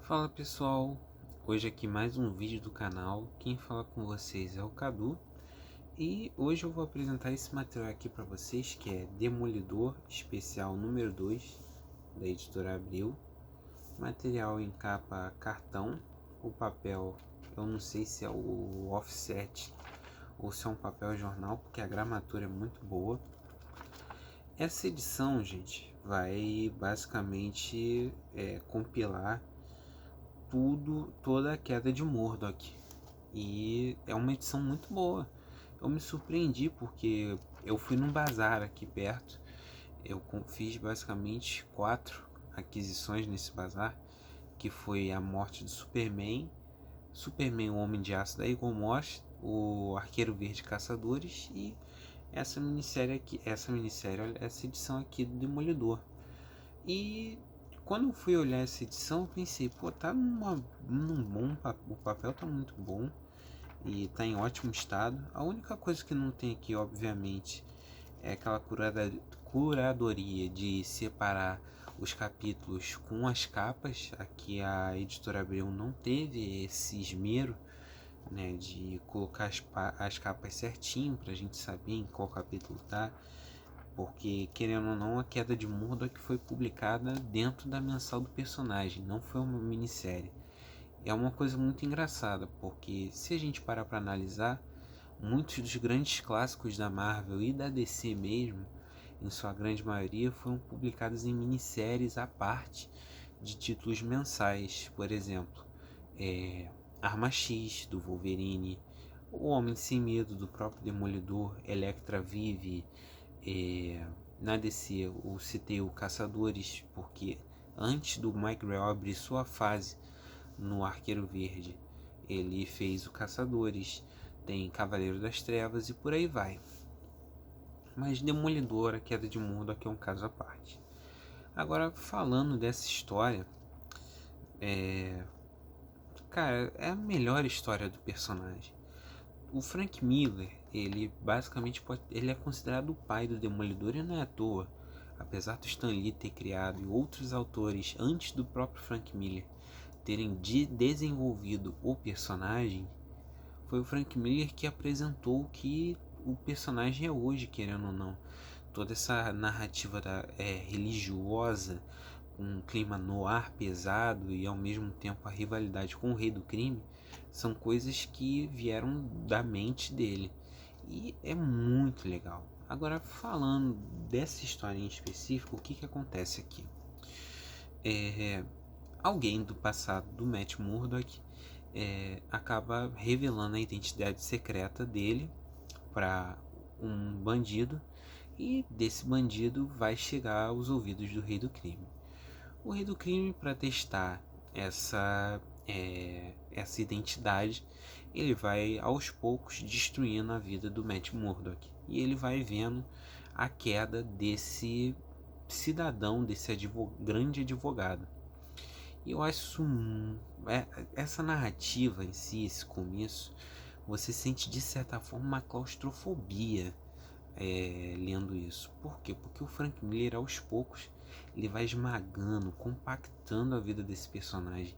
Fala pessoal, hoje aqui mais um vídeo do canal. Quem fala com vocês é o Cadu e hoje eu vou apresentar esse material aqui para vocês, que é Demolidor Especial número 2 da editora Abril. Material em capa cartão, o papel eu não sei se é o offset ou se é um papel jornal, porque a gramatura é muito boa. Essa edição, gente, vai basicamente compilar toda a queda de Murdoch. E é uma edição muito boa. Eu me surpreendi porque eu fui num bazar aqui perto. Eu fiz basicamente 4 aquisições nesse bazar, que foi a morte do Superman, o Homem de Aço da Eagle Moss, o Arqueiro Verde Caçadores e essa edição aqui do Demolidor. E quando eu fui olhar essa edição, eu pensei, pô, tá num bom o papel tá muito bom e tá em ótimo estado. A única coisa que não tem aqui, obviamente, é aquela curadoria de separar os capítulos com as capas. Aqui a editora Abril não teve esse esmero, né, de colocar as capas certinho pra gente saber em qual capítulo tá. Porque, querendo ou não, a queda de Murdoch foi publicada dentro da mensal do personagem, não foi uma minissérie. É uma coisa muito engraçada, porque se a gente parar para analisar, muitos dos grandes clássicos da Marvel e da DC mesmo, em sua grande maioria, foram publicados em minisséries à parte de títulos mensais. Por exemplo, Arma X, do Wolverine, O Homem Sem Medo, do próprio Demolidor, Elektra Vive. Na DC eu citei o Caçadores, porque antes do Mike Grell abrir sua fase no Arqueiro Verde, ele fez o Caçadores, tem Cavaleiro das Trevas e por aí vai. Mas Demolidor, a queda de Murdoch é um caso à parte. Agora, falando dessa história, cara, é a melhor história do personagem. O Frank Miller, ele basicamente ele é considerado o pai do Demolidor e não é à toa. Apesar do Stan Lee ter criado e outros autores antes do próprio Frank Miller terem desenvolvido o personagem, foi o Frank Miller que apresentou o que o personagem é hoje, querendo ou não. Toda essa narrativa religiosa, um clima noir pesado e ao mesmo tempo a rivalidade com o Rei do Crime, são coisas que vieram da mente dele. E é muito legal. Agora, falando dessa história em específico, o que acontece aqui? Alguém do passado do Matt Murdock acaba revelando a identidade secreta dele para um bandido, e desse bandido vai chegar aos ouvidos do Rei do Crime. O Rei do Crime, para testar essa identidade, ele vai aos poucos destruindo a vida do Matt Murdock, e ele vai vendo a queda desse cidadão, desse grande advogado. E eu acho essa narrativa em si, esse começo, você sente de certa forma uma claustrofobia lendo isso. Por quê? Porque o Frank Miller, aos poucos, ele vai esmagando, compactando a vida desse personagem.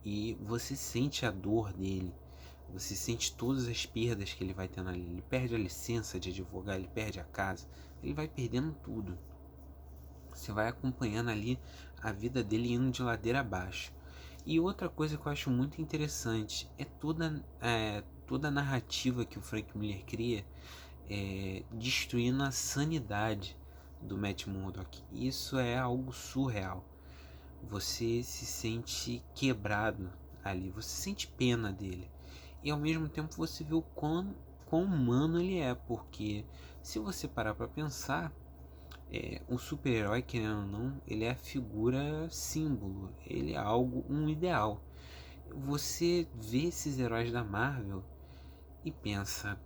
E você sente a dor dele, você sente todas as perdas que ele vai tendo ali. Ele perde a licença de advogar, ele perde a casa, ele vai perdendo tudo. Você vai acompanhando ali a vida dele indo de ladeira abaixo. E outra coisa que eu acho muito interessante é toda a narrativa que o Frank Miller cria, destruindo a sanidade do Matt Murdock. Isso é algo surreal. Você se sente quebrado ali, você sente pena dele. E ao mesmo tempo você vê o quão humano ele é, porque se você parar para pensar, um super-herói, querendo ou não, ele é a figura símbolo, ele é algo, um ideal. Você vê esses heróis da Marvel e pensa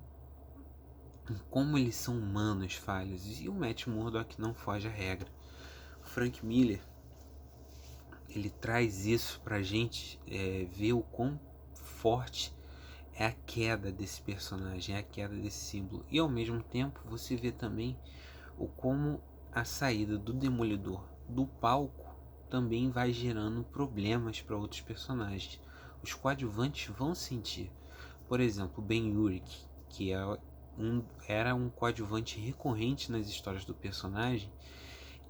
em como eles são humanos, falhos, e o Matt Murdock não foge à regra. O Frank Miller, ele traz isso pra gente ver o quão forte é a queda desse personagem, é a queda desse símbolo, e ao mesmo tempo você vê também o como a saída do Demolidor do palco também vai gerando problemas para outros personagens. Os coadjuvantes vão sentir. Por exemplo, Ben-Urich, que era um coadjuvante recorrente nas histórias do personagem,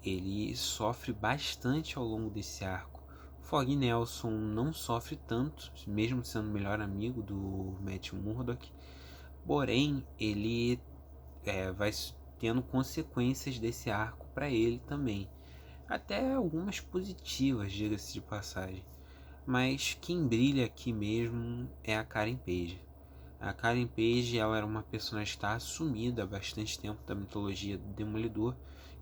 ele sofre bastante ao longo desse arco. Fog Nelson não sofre tanto, mesmo sendo o melhor amigo do Matt Murdock, porém ele vai tendo consequências desse arco para ele também. Até algumas positivas, diga-se de passagem. Mas quem brilha aqui mesmo é a Karen Page. A Karen Page, ela era uma personagem que está assumida há bastante tempo da mitologia do Demolidor,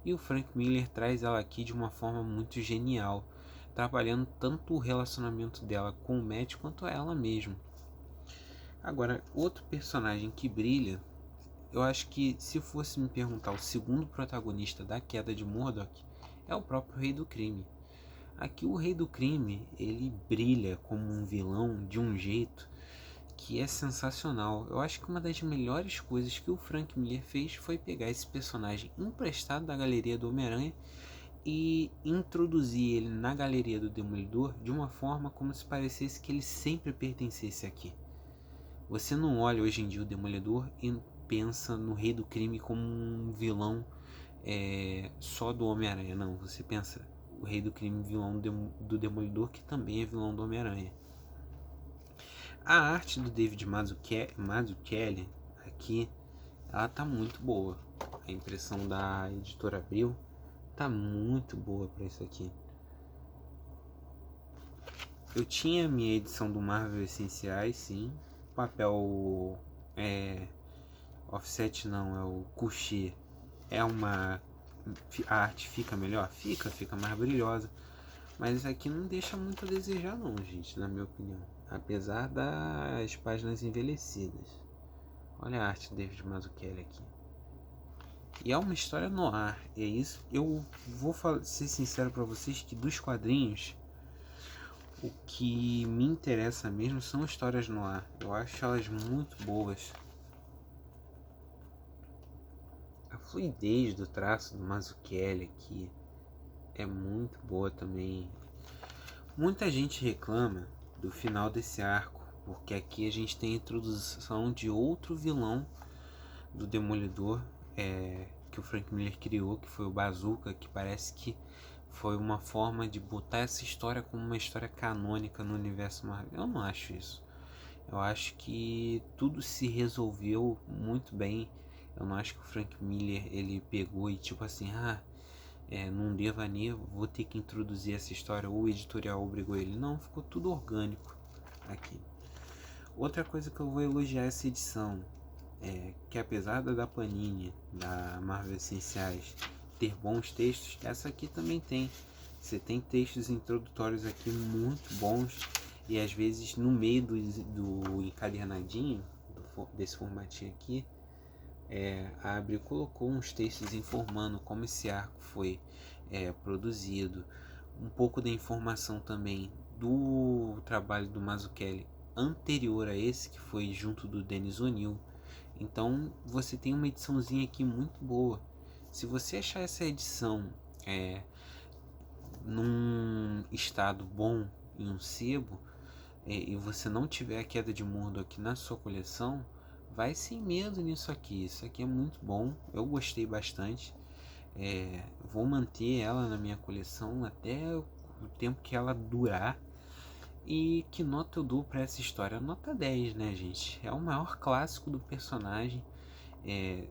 e o Frank Miller traz ela aqui de uma forma muito genial, trabalhando tanto o relacionamento dela com o Matt quanto ela mesma. Agora, outro personagem que brilha, eu acho que se fosse me perguntar o segundo protagonista da queda de Murdock, é o próprio Rei do Crime. Aqui o Rei do Crime, ele brilha como um vilão de um jeito que é sensacional. Eu acho que uma das melhores coisas que o Frank Miller fez foi pegar esse personagem emprestado da galeria do Homem-Aranha e introduzir ele na galeria do Demolidor de uma forma como se parecesse que ele sempre pertencesse aqui. Você não olha hoje em dia o Demolidor e pensa no Rei do Crime como um vilão só do Homem-Aranha. Não, você pensa o Rei do Crime vilão do Demolidor, que também é vilão do Homem-Aranha. A arte do David Mazzucchelli aqui, ela tá muito boa. A impressão da editora Abril tá muito boa para isso aqui. Eu tinha minha edição do Marvel Essenciais, sim. O papel offset não, é o couché. A arte fica melhor? Fica mais brilhosa. Mas isso aqui não deixa muito a desejar não, gente, na minha opinião. Apesar das páginas envelhecidas. Olha a arte do David Mazzucchelli aqui. E é uma história no ar. E é isso. Eu vou ser sincero para vocês que dos quadrinhos, o que me interessa mesmo são histórias no ar. Eu acho elas muito boas. A fluidez do traço do Mazzucchelli aqui é muito boa também. Muita gente reclama do final desse arco, porque aqui a gente tem a introdução de outro vilão do Demolidor que o Frank Miller criou, que foi o Bazooka, que parece que foi uma forma de botar essa história como uma história canônica no universo Marvel. Eu não acho isso. Eu acho que tudo se resolveu muito bem. Eu não acho que o Frank Miller ele pegou e tipo assim, num devaneio vou ter que introduzir essa história, ou o editorial obrigou ele. Não, ficou tudo orgânico aqui. Outra coisa que eu vou elogiar essa edição é que apesar da Panini, da Marvel Essenciais, ter bons textos, essa aqui também tem. Você tem textos introdutórios aqui muito bons, e às vezes no meio do encadernadinho, desse formatinho aqui, a Abril colocou uns textos informando como esse arco foi produzido, um pouco da informação também do trabalho do Mazzucchelli anterior a esse, que foi junto do Dennis O'Neil. Então você tem uma ediçãozinha aqui muito boa. Se você achar essa edição num estado bom, em um sebo, e você não tiver a Queda de Murdock na sua coleção, vai sem medo nisso aqui. Isso aqui é muito bom, eu gostei bastante. Vou manter ela na minha coleção até o tempo que ela durar. E que nota eu dou para essa história? Nota 10, né, gente? É o maior clássico do personagem,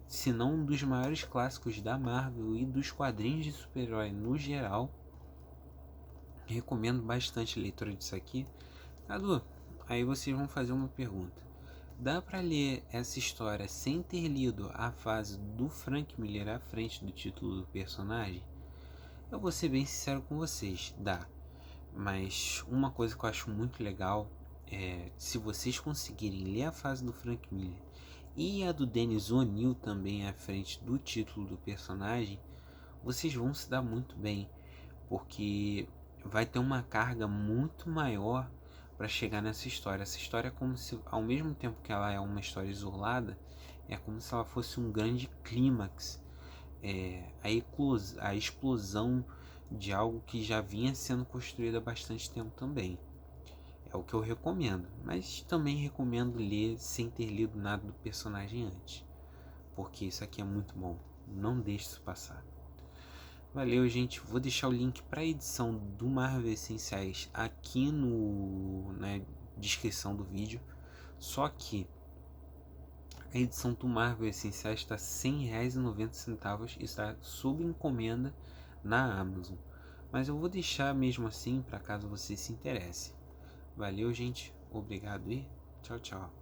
se não um dos maiores clássicos da Marvel e dos quadrinhos de super-herói no geral. Recomendo bastante a leitura disso aqui. Cadu, aí vocês vão fazer uma pergunta. Dá para ler essa história sem ter lido a fase do Frank Miller à frente do título do personagem? Eu vou ser bem sincero com vocês, dá. Mas uma coisa que eu acho muito legal se vocês conseguirem ler a fase do Frank Miller e a do Dennis O'Neil também à frente do título do personagem, vocês vão se dar muito bem, porque vai ter uma carga muito maior para chegar nessa história. Essa história é como se, ao mesmo tempo que ela é uma história isolada, é como se ela fosse um grande clímax, a explosão de algo que já vinha sendo construído há bastante tempo também. É o que eu recomendo, mas também recomendo ler sem ter lido nada do personagem antes, porque isso aqui é muito bom, não deixe isso passar. Valeu, gente. Vou deixar o link para a edição do Marvel Essenciais aqui na descrição do vídeo. Só que a edição do Marvel Essenciais está R$ 100,90 e está sob encomenda na Amazon. Mas eu vou deixar mesmo assim para caso você se interesse. Valeu, gente. Obrigado e tchau, tchau.